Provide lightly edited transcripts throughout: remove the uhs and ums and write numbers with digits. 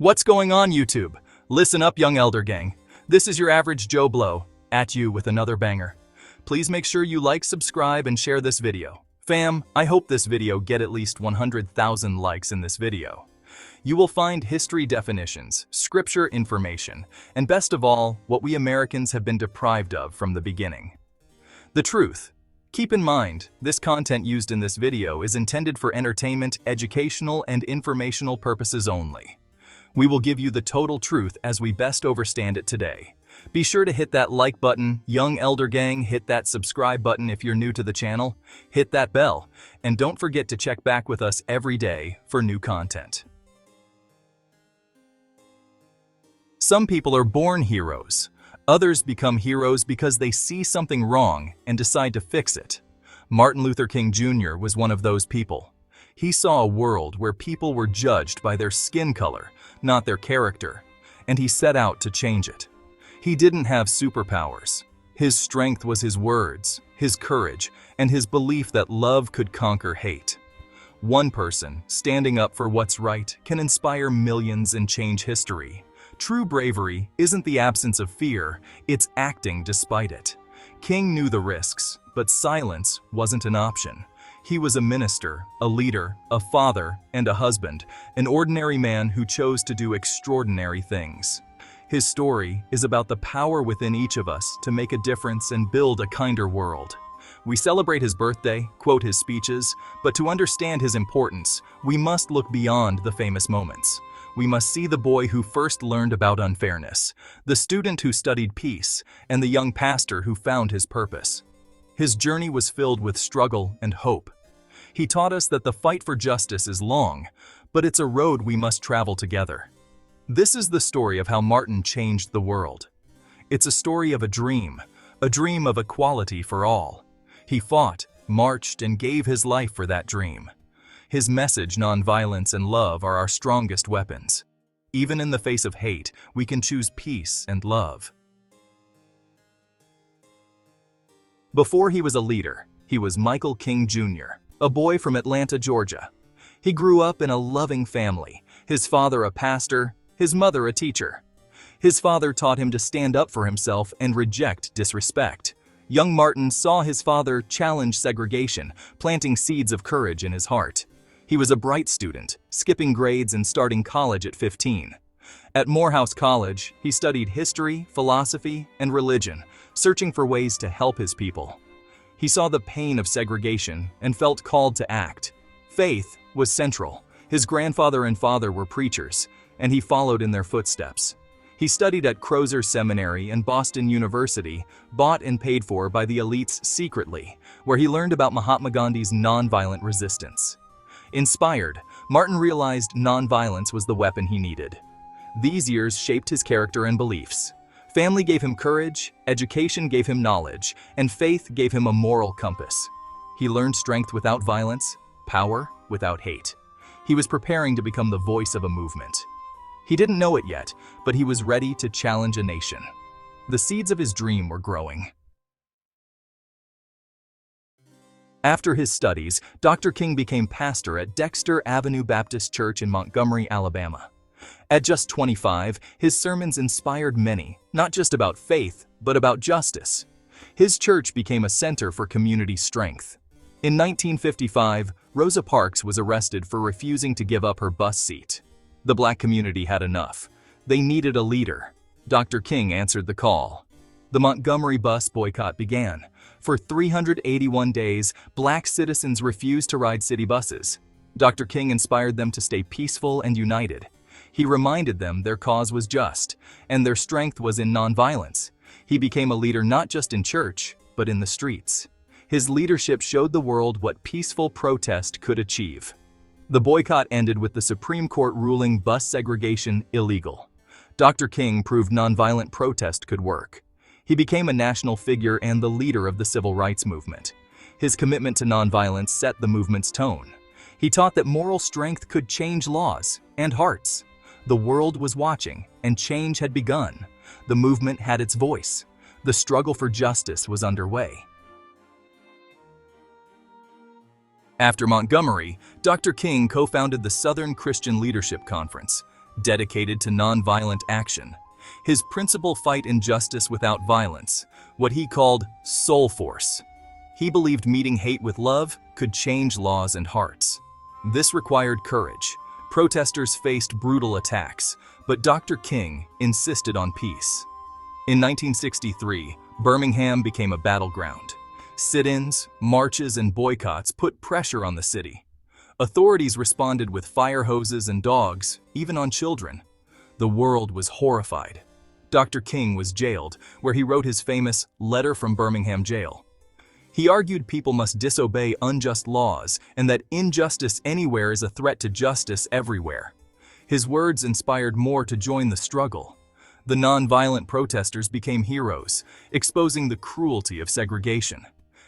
What's going on, YouTube? Listen up, young elder gang. This is your average Joe Blow, at you with another banger. Please make sure you like, subscribe, and share this video. Fam, I hope this video get at least 100,000 likes in this video. You will find history definitions, scripture information, and best of all, what we Americans have been deprived of from the beginning. The truth. Keep in mind, this content used in this video is intended for entertainment, educational, and informational purposes only. We will give you the total truth as we best understand it today. Be sure to hit that like button, young elder gang, hit that subscribe button if you're new to the channel, hit that bell, and don't forget to check back with us every day for new content. Some people are born heroes. Others become heroes because they see something wrong and decide to fix it. Martin Luther King Jr. was one of those people. He saw a world where people were judged by their skin color, not their character, and he set out to change it. He didn't have superpowers. His strength was his words, his courage, and his belief that love could conquer hate. One person standing up for what's right can inspire millions and change history. True bravery isn't the absence of fear, it's acting despite it. King knew the risks, but silence wasn't an option. He was a minister, a leader, a father, and a husband, an ordinary man who chose to do extraordinary things. His story is about the power within each of us to make a difference and build a kinder world. We celebrate his birthday, quote his speeches, but to understand his importance, we must look beyond the famous moments. We must see the boy who first learned about unfairness, the student who studied peace, and the young pastor who found his purpose. His journey was filled with struggle and hope. He taught us that the fight for justice is long, but it's a road we must travel together. This is the story of how Martin changed the world. It's a story of a dream of equality for all. He fought, marched, and gave his life for that dream. His message, nonviolence and love, are our strongest weapons. Even in the face of hate, we can choose peace and love. Before he was a leader, he was Michael King Jr., a boy from Atlanta, Georgia. He grew up in a loving family, his father a pastor, his mother a teacher. His father taught him to stand up for himself and reject disrespect. Young Martin saw his father challenge segregation, planting seeds of courage in his heart. He was a bright student, skipping grades and starting college at 15. At Morehouse College, he studied history, philosophy, and religion, searching for ways to help his people. He saw the pain of segregation and felt called to act. Faith was central. His grandfather and father were preachers, and he followed in their footsteps. He studied at Crosshairs Seminary and Boston University, bought and paid for by the elites secretly, where he learned about Mahatma Gandhi's nonviolent resistance. Inspired, Martin realized nonviolence was the weapon he needed. These years shaped his character and beliefs. Family gave him courage, education gave him knowledge, and faith gave him a moral compass. He learned strength without violence, power without hate. He was preparing to become the voice of a movement. He didn't know it yet, but he was ready to challenge a nation. The seeds of his dream were growing. After his studies, Dr. King became pastor at Dexter Avenue Baptist Church in Montgomery, Alabama. At just 25, his sermons inspired many, not just about faith, but about justice. His church became a center for community strength. In 1955, Rosa Parks was arrested for refusing to give up her bus seat. The black community had enough. They needed a leader. Dr. King answered the call. The Montgomery bus boycott began. For 381 days, black citizens refused to ride city buses. Dr. King inspired them to stay peaceful and united. He reminded them their cause was just, and their strength was in nonviolence. He became a leader not just in church, but in the streets. His leadership showed the world what peaceful protest could achieve. The boycott ended with the Supreme Court ruling bus segregation illegal. Dr. King proved nonviolent protest could work. He became a national figure and the leader of the civil rights movement. His commitment to nonviolence set the movement's tone. He taught that moral strength could change laws and hearts. The world was watching, and change had begun. The movement had its voice. The struggle for justice was underway. After Montgomery, Dr. King co-founded the Southern Christian Leadership Conference. dedicated to nonviolent action. His principal: fight injustice without violence, what he called soul force. He believed meeting hate with love could change laws and hearts. This required courage. Protesters faced brutal attacks, but Dr. King insisted on peace. In 1963, Birmingham became a battleground. Sit-ins, marches, and boycotts put pressure on the city. Authorities responded with fire hoses and dogs, even on children. The world was horrified. Dr. King was jailed, where he wrote his famous Letter from Birmingham Jail. He argued people must disobey unjust laws and that injustice anywhere is a threat to justice everywhere. His words inspired more to join the struggle. The nonviolent protesters became heroes, exposing the cruelty of segregation.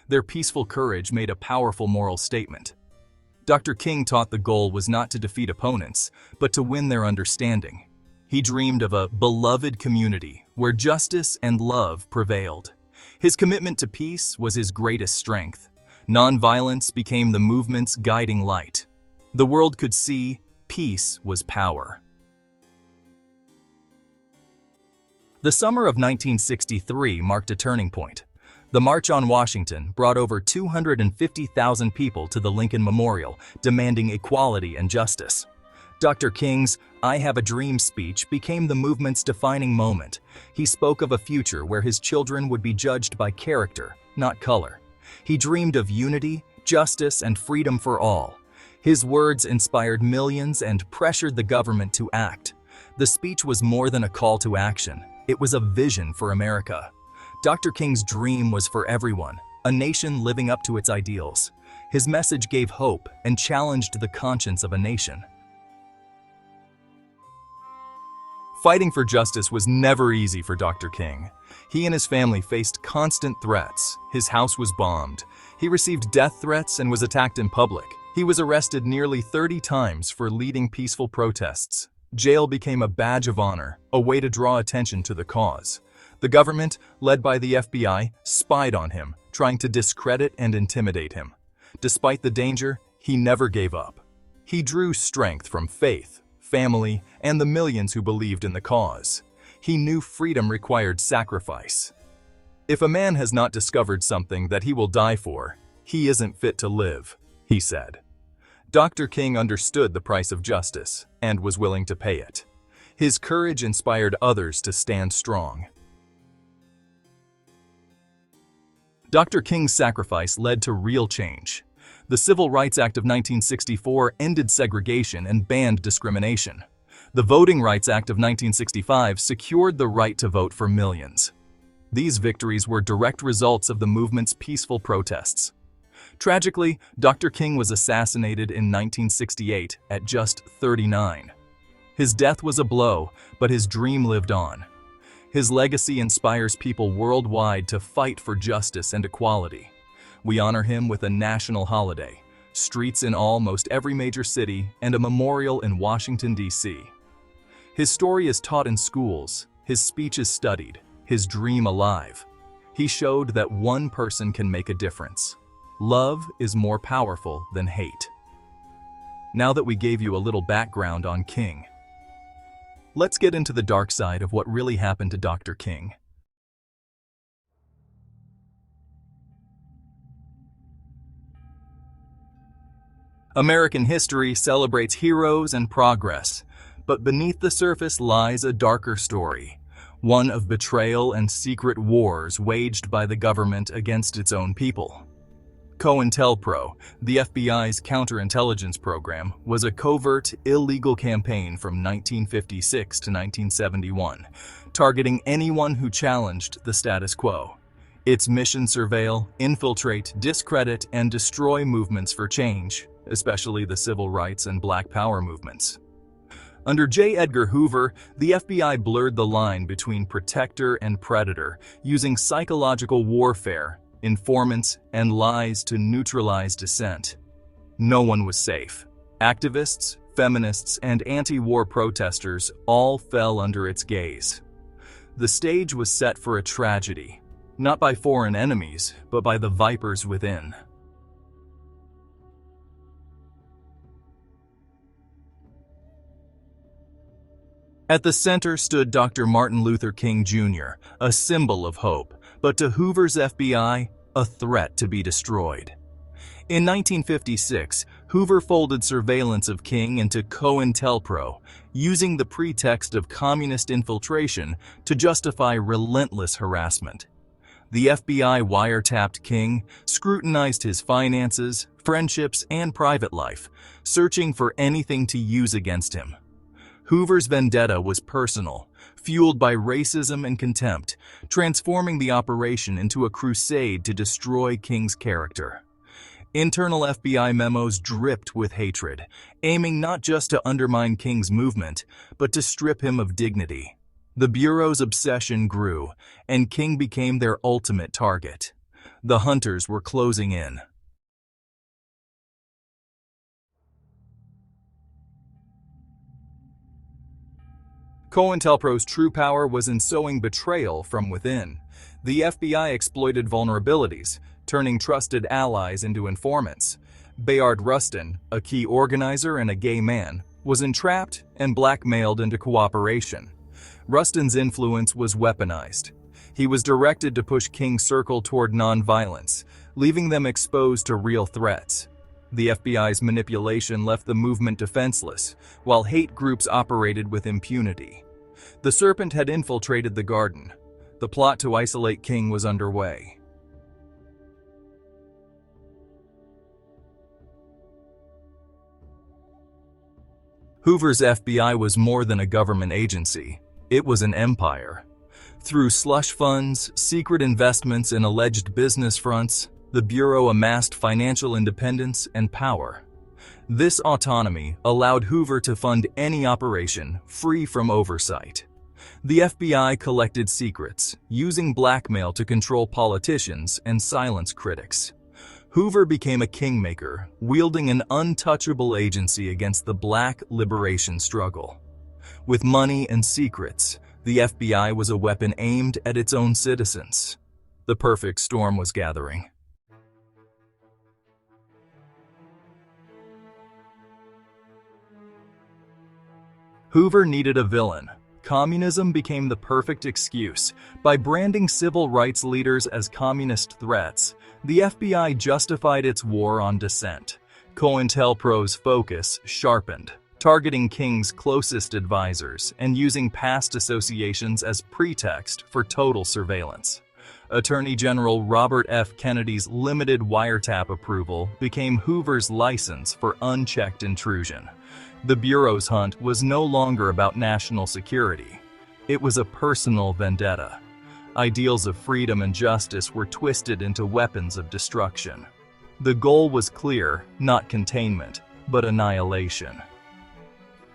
Their peaceful courage made a powerful moral statement. Dr. King taught the goal was not to defeat opponents, but to win their understanding. He dreamed of a beloved community where justice and love prevailed. His commitment to peace was his greatest strength. Nonviolence became the movement's guiding light. The world could see peace was power. The summer of 1963 marked a turning point. The March on Washington brought over 250,000 people to the Lincoln Memorial, demanding equality and justice. Dr. King's "I Have a Dream" speech became the movement's defining moment. He spoke of a future where his children would be judged by character, not color. He dreamed of unity, justice, and freedom for all. His words inspired millions and pressured the government to act. The speech was more than a call to action. It was a vision for America. Dr. King's dream was for everyone, a nation living up to its ideals. His message gave hope and challenged the conscience of a nation. Fighting for justice was never easy for Dr. King. He and his family faced constant threats. His house was bombed. He received death threats and was attacked in public. He was arrested nearly 30 times for leading peaceful protests. Jail became a badge of honor, a way to draw attention to the cause. The government, led by the FBI, spied on him, trying to discredit and intimidate him. Despite the danger, he never gave up. He drew strength from faith, family, and the millions who believed in the cause. He knew freedom required sacrifice. "If a man has not discovered something that he will die for, he isn't fit to live," he said. Dr. King understood the price of justice and was willing to pay it. His courage inspired others to stand strong. Dr. King's sacrifice led to real change. The Civil Rights Act of 1964 ended segregation and banned discrimination. The Voting Rights Act of 1965 secured the right to vote for millions. These victories were direct results of the movement's peaceful protests. Tragically, Dr. King was assassinated in 1968 at just 39. His death was a blow, but his dream lived on. His legacy inspires people worldwide to fight for justice and equality. We honor him with a national holiday, streets in almost every major city, and a memorial in Washington, D.C. His story is taught in schools, his speech is studied, his dream alive. He showed that one person can make a difference. Love is more powerful than hate. Now that we gave you a little background on King, let's get into the dark side of what really happened to Dr. King. American history celebrates heroes and progress, but beneath the surface lies a darker story, one of betrayal and secret wars waged by the government against its own people. COINTELPRO, the FBI's counterintelligence program, was a covert, illegal campaign from 1956 to 1971, targeting anyone who challenged the status quo. Its mission: surveil, infiltrate, discredit, and destroy movements for change, especially the civil rights and Black Power movements. Under J. Edgar Hoover, the FBI blurred the line between protector and predator, using psychological warfare, informants, and lies to neutralize dissent. No one was safe. Activists, feminists, and anti-war protesters all fell under its gaze. The stage was set for a tragedy, not by foreign enemies, but by the vipers within. At the center stood Dr. Martin Luther King Jr., a symbol of hope, but to Hoover's FBI, a threat to be destroyed. In 1956, Hoover folded surveillance of King into COINTELPRO, using the pretext of communist infiltration to justify relentless harassment. The FBI wiretapped King, scrutinized his finances, friendships, and private life, searching for anything to use against him. Hoover's vendetta was personal, fueled by racism and contempt, transforming the operation into a crusade to destroy King's character. Internal FBI memos dripped with hatred, aiming not just to undermine King's movement, but to strip him of dignity. The Bureau's obsession grew, and King became their ultimate target. The hunters were closing in. COINTELPRO's true power was in sowing betrayal from within. The FBI exploited vulnerabilities, turning trusted allies into informants. Bayard Rustin, a key organizer and a gay man, was entrapped and blackmailed into cooperation. Rustin's influence was weaponized. He was directed to push King's circle toward nonviolence, leaving them exposed to real threats. The FBI's manipulation left the movement defenseless, while hate groups operated with impunity. The Serpent had infiltrated the garden. The plot to isolate King was underway. Hoover's FBI was more than a government agency. It was an empire. Through slush funds, secret investments, and alleged business fronts, the Bureau amassed financial independence and power. This autonomy allowed Hoover to fund any operation free from oversight. The FBI collected secrets, using blackmail to control politicians and silence critics. Hoover became a kingmaker, wielding an untouchable agency against the Black liberation struggle. With money and secrets, the FBI was a weapon aimed at its own citizens. The perfect storm was gathering. Hoover needed a villain. Communism became the perfect excuse. By branding civil rights leaders as communist threats, the FBI justified its war on dissent. COINTELPRO's focus sharpened, targeting King's closest advisors and using past associations as pretext for total surveillance. Attorney General Robert F. Kennedy's limited wiretap approval became Hoover's license for unchecked intrusion. The Bureau's hunt was no longer about national security. It was a personal vendetta. Ideals of freedom and justice were twisted into weapons of destruction. The goal was clear, not containment, but annihilation.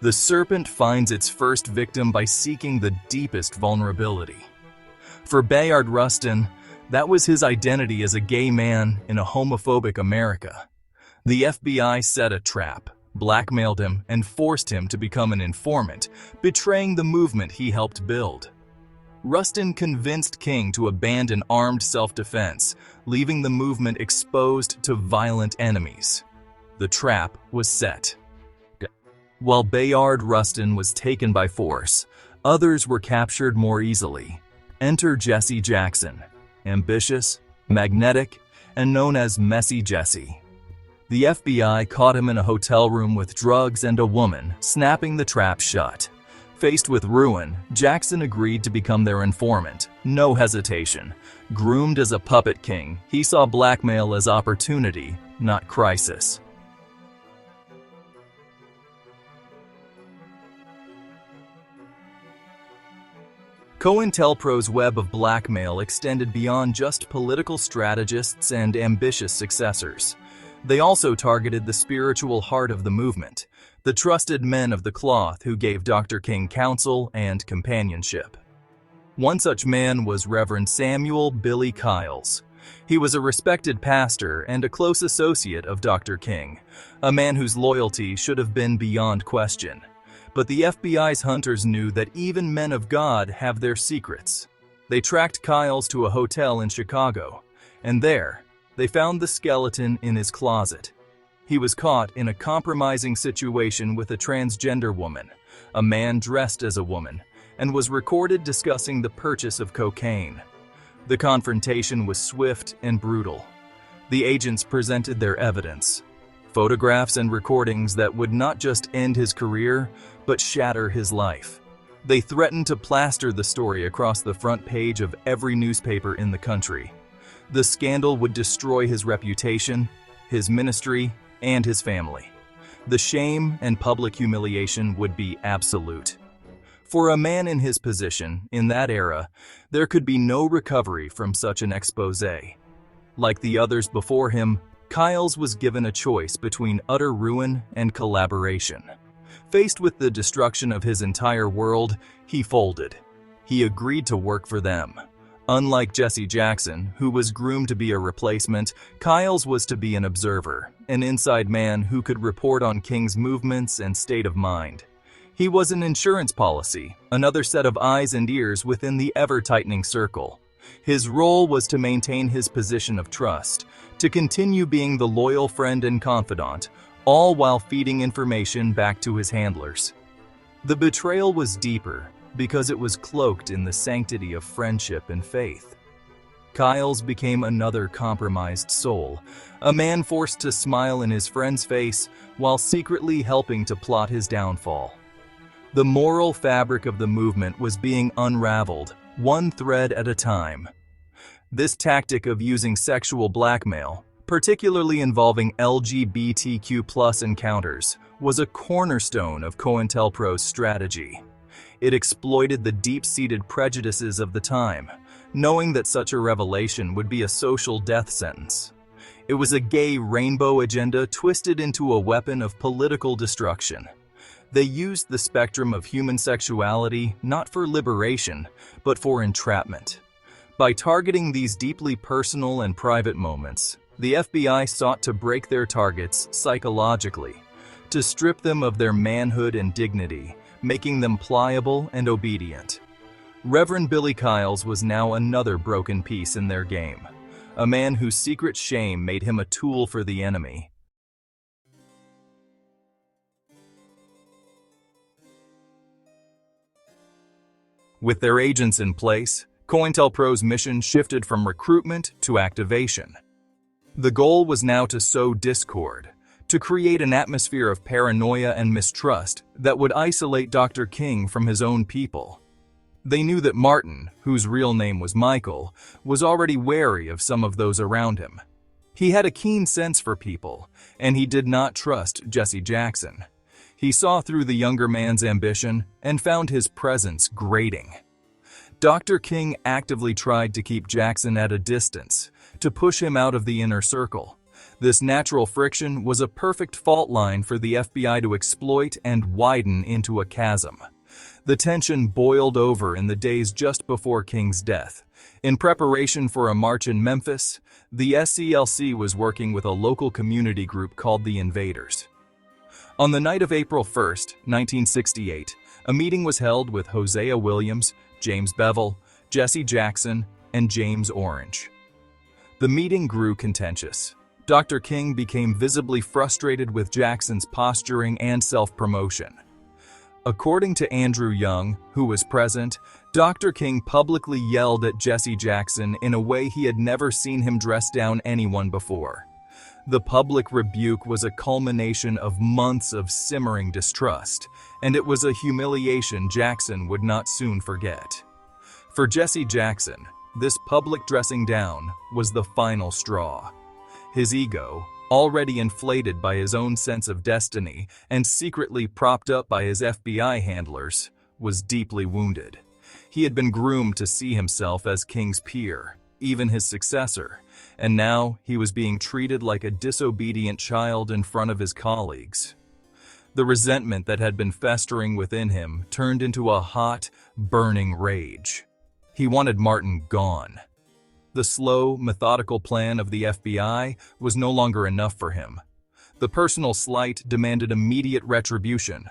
The Serpent finds its first victim by seeking the deepest vulnerability. For Bayard Rustin, that was his identity as a gay man in a homophobic America. The FBI set a trap, blackmailed him, and forced him to become an informant, betraying the movement he helped build. Rustin convinced King to abandon armed self-defense, leaving the movement exposed to violent enemies. The trap was set. While Bayard Rustin was taken by force, others were captured more easily. Enter Jesse Jackson, ambitious, magnetic, and known as Messy Jessy. The FBI caught him in a hotel room with drugs and a woman, snapping the trap shut. Faced with ruin, Jackson agreed to become their informant. No hesitation. Groomed as a puppet king, he saw blackmail as opportunity, not crisis. COINTELPRO's web of blackmail extended beyond just political strategists and ambitious successors. They also targeted the spiritual heart of the movement, the trusted men of the cloth who gave Dr. King counsel and companionship. One such man was Reverend Samuel Billy Kyles. He was a respected pastor and a close associate of Dr. King, a man whose loyalty should have been beyond question. But the FBI's hunters knew that even men of God have their secrets. They tracked Kyles to a hotel in Chicago, and there, they found the skeleton in his closet. He was caught in a compromising situation with a transgender woman, a man dressed as a woman, and was recorded discussing the purchase of cocaine. The confrontation was swift and brutal. The agents presented their evidence, photographs and recordings that would not just end his career, but shatter his life. They threatened to plaster the story across the front page of every newspaper in the country. The scandal would destroy his reputation, his ministry, and his family. The shame and public humiliation would be absolute. For a man in his position, in that era, there could be no recovery from such an expose. Like the others before him, Kyles was given a choice between utter ruin and collaboration. Faced with the destruction of his entire world, he folded. He agreed to work for them. Unlike Jesse Jackson, who was groomed to be a replacement, Kyles was to be an observer, an inside man who could report on King's movements and state of mind. He was an insurance policy, another set of eyes and ears within the ever-tightening circle. His role was to maintain his position of trust, to continue being the loyal friend and confidant, all while feeding information back to his handlers. The betrayal was deeper because it was cloaked in the sanctity of friendship and faith. Kyles became another compromised soul, a man forced to smile in his friend's face while secretly helping to plot his downfall. The moral fabric of the movement was being unraveled, one thread at a time. This tactic of using sexual blackmail, particularly involving LGBTQ+ encounters, was a cornerstone of COINTELPRO's strategy. It exploited the deep-seated prejudices of the time, knowing that such a revelation would be a social death sentence. It was a gay rainbow agenda twisted into a weapon of political destruction. They used the spectrum of human sexuality not for liberation, but for entrapment. By targeting these deeply personal and private moments, the FBI sought to break their targets psychologically, to strip them of their manhood and dignity, making them pliable and obedient. Reverend Billy Kyles was now another broken piece in their game, a man whose secret shame made him a tool for the enemy. With their agents in place, COINTELPRO's mission shifted from recruitment to activation. The goal was now to sow discord, to create an atmosphere of paranoia and mistrust that would isolate Dr. King from his own people. They knew that Martin, whose real name was Michael, was already wary of some of those around him. He had a keen sense for people, and he did not trust Jesse Jackson. He saw through the younger man's ambition and found his presence grating. Dr. King actively tried to keep Jackson at a distance, to push him out of the inner circle. This natural friction was a perfect fault line for the FBI to exploit and widen into a chasm. The tension boiled over in the days just before King's death. In preparation for a march in Memphis, the SCLC was working with a local community group called the Invaders. On the night of April 1, 1968, a meeting was held with Hosea Williams, James Bevel, Jesse Jackson, and James Orange. The meeting grew contentious. Dr. King became visibly frustrated with Jackson's posturing and self-promotion. According to Andrew Young, who was present, Dr. King publicly yelled at Jesse Jackson in a way he had never seen him dress down anyone before. The public rebuke was a culmination of months of simmering distrust, and it was a humiliation Jackson would not soon forget. For Jesse Jackson, this public dressing down was the final straw. His ego, already inflated by his own sense of destiny and secretly propped up by his FBI handlers, was deeply wounded. He had been groomed to see himself as King's peer, even his successor, and now he was being treated like a disobedient child in front of his colleagues. The resentment that had been festering within him turned into a hot, burning rage. He wanted Martin gone. The slow, methodical plan of the FBI was no longer enough for him. The personal slight demanded immediate retribution.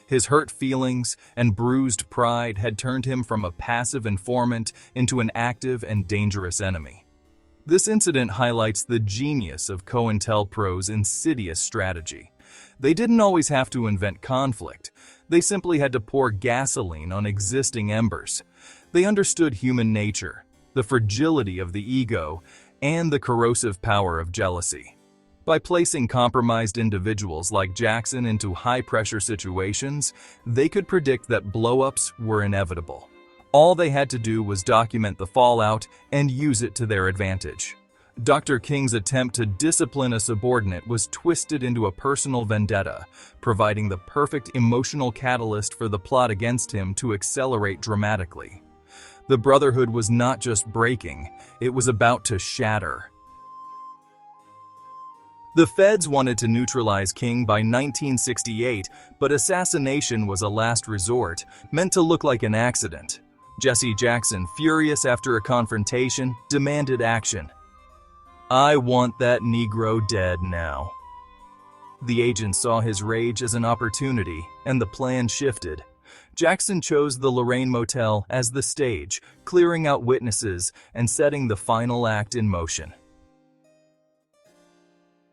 His hurt feelings and bruised pride had turned him from a passive informant into an active and dangerous enemy. This incident highlights the genius of COINTELPRO's insidious strategy. They didn't always have to invent conflict. They simply had to pour gasoline on existing embers. They understood human nature, the fragility of the ego, and the corrosive power of jealousy. By placing compromised individuals like Jackson into high-pressure situations, they could predict that blow-ups were inevitable. All they had to do was document the fallout and use it to their advantage. Dr. King's attempt to discipline a subordinate was twisted into a personal vendetta, providing the perfect emotional catalyst for the plot against him to accelerate dramatically. The Brotherhood was not just breaking, it was about to shatter. The feds wanted to neutralize King by 1968, but assassination was a last resort, meant to look like an accident. Jesse Jackson, furious after a confrontation, demanded action. "I want that Negro dead now." The agent saw his rage as an opportunity, and the plan shifted. Jackson chose the Lorraine Motel as the stage, clearing out witnesses and setting the final act in motion.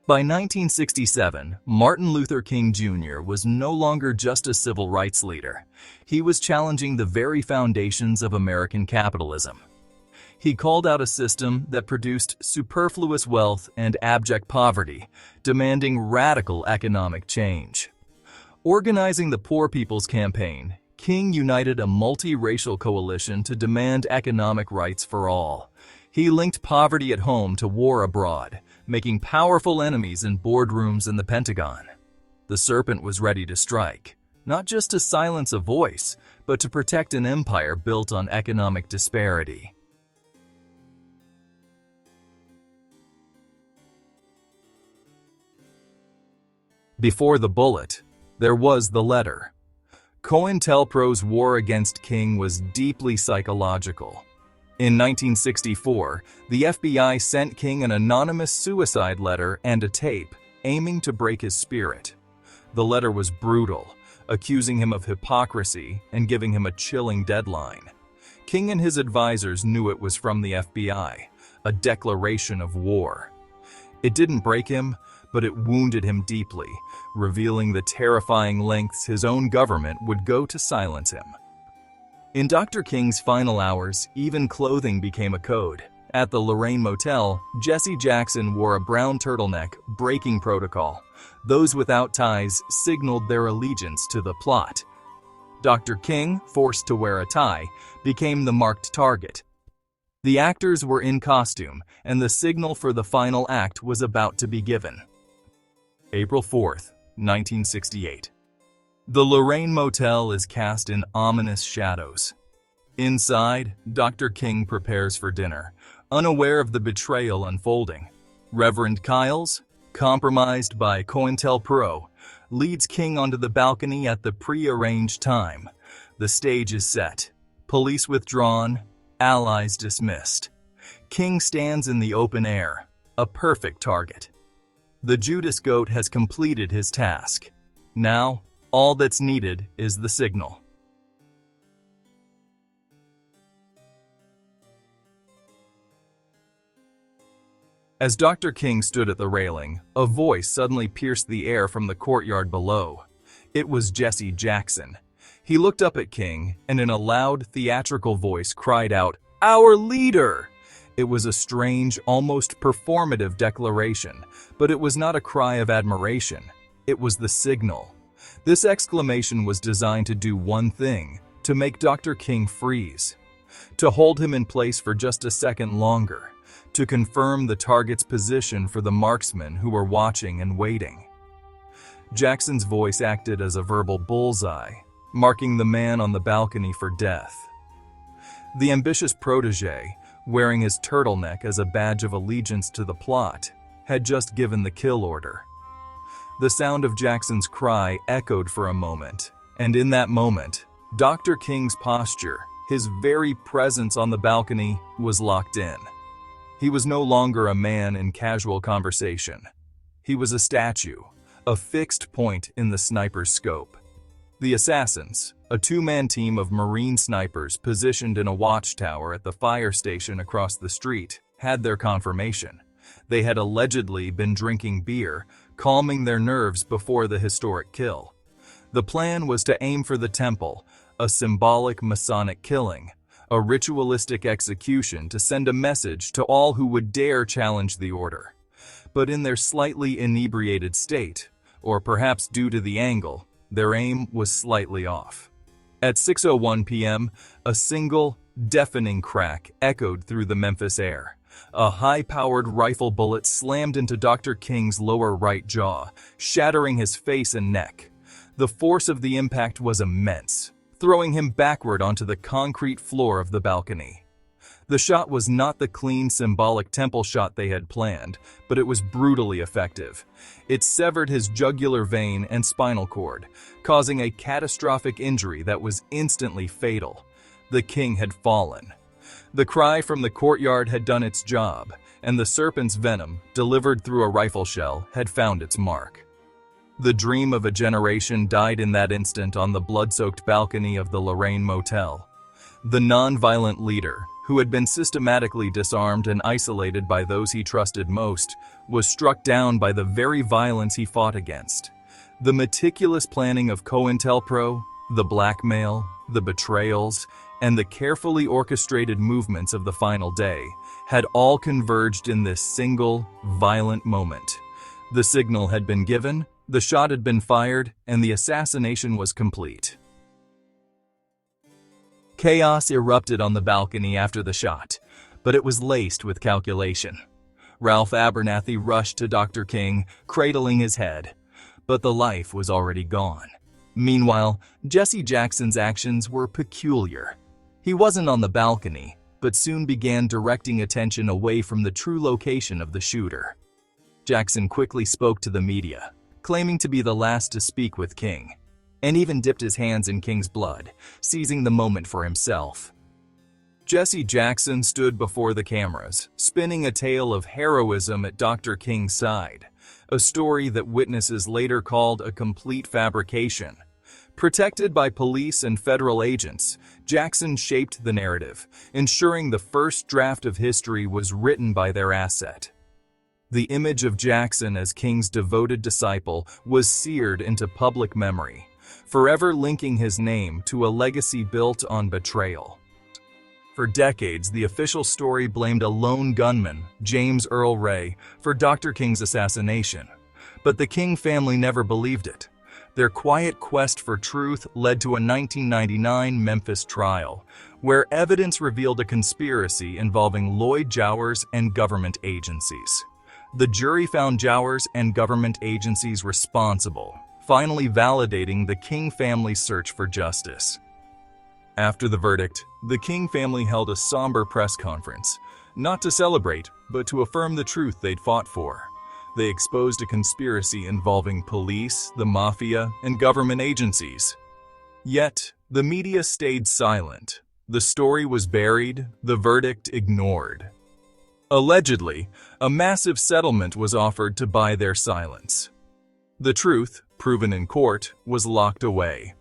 By 1967, Martin Luther King Jr. was no longer just a civil rights leader. He was challenging the very foundations of American capitalism. He called out a system that produced superfluous wealth and abject poverty, demanding radical economic change. Organizing the Poor People's Campaign, King united a multiracial coalition to demand economic rights for all. He linked poverty at home to war abroad, making powerful enemies in boardrooms and the Pentagon. The Serpent was ready to strike, not just to silence a voice, but to protect an empire built on economic disparity. Before the bullet, there was the letter. COINTELPRO's war against King was deeply psychological. In 1964, the FBI sent King an anonymous suicide letter and a tape, aiming to break his spirit. The letter was brutal, accusing him of hypocrisy and giving him a chilling deadline. King and his advisors knew it was from the FBI, a declaration of war. It didn't break him, but it wounded him deeply, revealing the terrifying lengths his own government would go to silence him. In Dr. King's final hours, even clothing became a code. At the Lorraine Motel, Jesse Jackson wore a brown turtleneck, breaking protocol. Those without ties signaled their allegiance to the plot. Dr. King, forced to wear a tie, became the marked target. The actors were in costume, and the signal for the final act was about to be given. April 4th, 1968. The Lorraine Motel is cast in ominous shadows. Inside, Dr. King prepares for dinner, unaware of the betrayal unfolding. Reverend Kyles, compromised by COINTELPRO, leads King onto the balcony at the pre-arranged time. The stage is set, police withdrawn, allies dismissed. King stands in the open air, a perfect target. The Judas Goat has completed his task. Now, all that's needed is the signal. As Dr. King stood at the railing, a voice suddenly pierced the air from the courtyard below. It was Jesse Jackson. He looked up at King and in a loud, theatrical voice cried out, "Our leader!" It was a strange, almost performative declaration, but it was not a cry of admiration. It was the signal. This exclamation was designed to do one thing, to make Dr. King freeze, to hold him in place for just a second longer, to confirm the target's position for the marksmen who were watching and waiting. Jackson's voice acted as a verbal bullseye, marking the man on the balcony for death. The ambitious protege, wearing his turtleneck as a badge of allegiance to the plot, had just given the kill order. The sound of Jackson's cry echoed for a moment, and in that moment, Dr. King's posture, his very presence on the balcony, was locked in. He was no longer a man in casual conversation. He was a statue, a fixed point in the sniper's scope. The assassins, a two-man team of Marine snipers positioned in a watchtower at the fire station across the street, had their confirmation. They had allegedly been drinking beer, calming their nerves before the historic kill. The plan was to aim for the temple, a symbolic Masonic killing, a ritualistic execution to send a message to all who would dare challenge the order. But in their slightly inebriated state, or perhaps due to the angle, their aim was slightly off. At 6:01 p.m., a single, deafening crack echoed through the Memphis air. A high-powered rifle bullet slammed into Dr. King's lower right jaw, shattering his face and neck. The force of the impact was immense, throwing him backward onto the concrete floor of the balcony. The shot was not the clean, symbolic temple shot they had planned, but it was brutally effective. It severed his jugular vein and spinal cord, causing a catastrophic injury that was instantly fatal. The king had fallen. The cry from the courtyard had done its job, and the serpent's venom, delivered through a rifle shell, had found its mark. The dream of a generation died in that instant on the blood-soaked balcony of the Lorraine Motel. The non-violent leader, who had been systematically disarmed and isolated by those he trusted most, was struck down by the very violence he fought against. The meticulous planning of COINTELPRO, the blackmail, the betrayals, and the carefully orchestrated movements of the final day had all converged in this single, violent moment. The signal had been given, the shot had been fired, and the assassination was complete. Chaos erupted on the balcony after the shot, but it was laced with calculation. Ralph Abernathy rushed to Dr. King, cradling his head, but the life was already gone. Meanwhile, Jesse Jackson's actions were peculiar. He wasn't on the balcony, but soon began directing attention away from the true location of the shooter. Jackson quickly spoke to the media, claiming to be the last to speak with King, and even dipped his hands in King's blood, seizing the moment for himself. Jesse Jackson stood before the cameras, spinning a tale of heroism at Dr. King's side, a story that witnesses later called a complete fabrication. Protected by police and federal agents, Jackson shaped the narrative, ensuring the first draft of history was written by their asset. The image of Jackson as King's devoted disciple was seared into public memory, forever linking his name to a legacy built on betrayal. For decades, the official story blamed a lone gunman, James Earl Ray, for Dr. King's assassination. But the King family never believed it. Their quiet quest for truth led to a 1999 Memphis trial, where evidence revealed a conspiracy involving Lloyd Jowers and government agencies. The jury found Jowers and government agencies responsible, finally validating the King family's search for justice. After the verdict, the King family held a somber press conference, not to celebrate, but to affirm the truth they'd fought for. They exposed a conspiracy involving police, the mafia, and government agencies. Yet, the media stayed silent. The story was buried, the verdict ignored. Allegedly, a massive settlement was offered to buy their silence. The truth, proven in court, was locked away,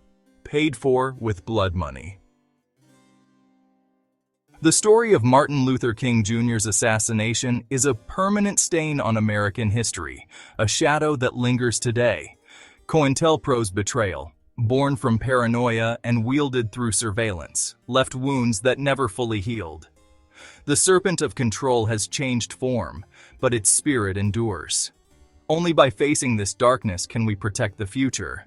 paid for with blood money. The story of Martin Luther King Jr.'s assassination is a permanent stain on American history, a shadow that lingers today. COINTELPRO's betrayal, born from paranoia and wielded through surveillance, left wounds that never fully healed. The serpent of control has changed form, but its spirit endures. Only by facing this darkness can we protect the future.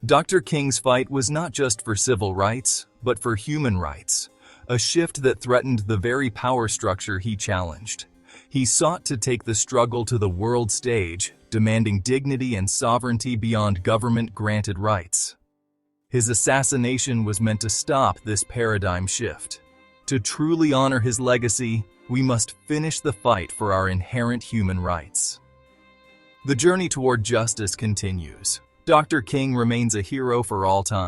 Dr. King's fight was not just for civil rights, but for human rights. A shift that threatened the very power structure he challenged. He sought to take the struggle to the world stage, demanding dignity and sovereignty beyond government-granted rights. His assassination was meant to stop this paradigm shift. To truly honor his legacy, we must finish the fight for our inherent human rights. The journey toward justice continues. Dr. King remains a hero for all time.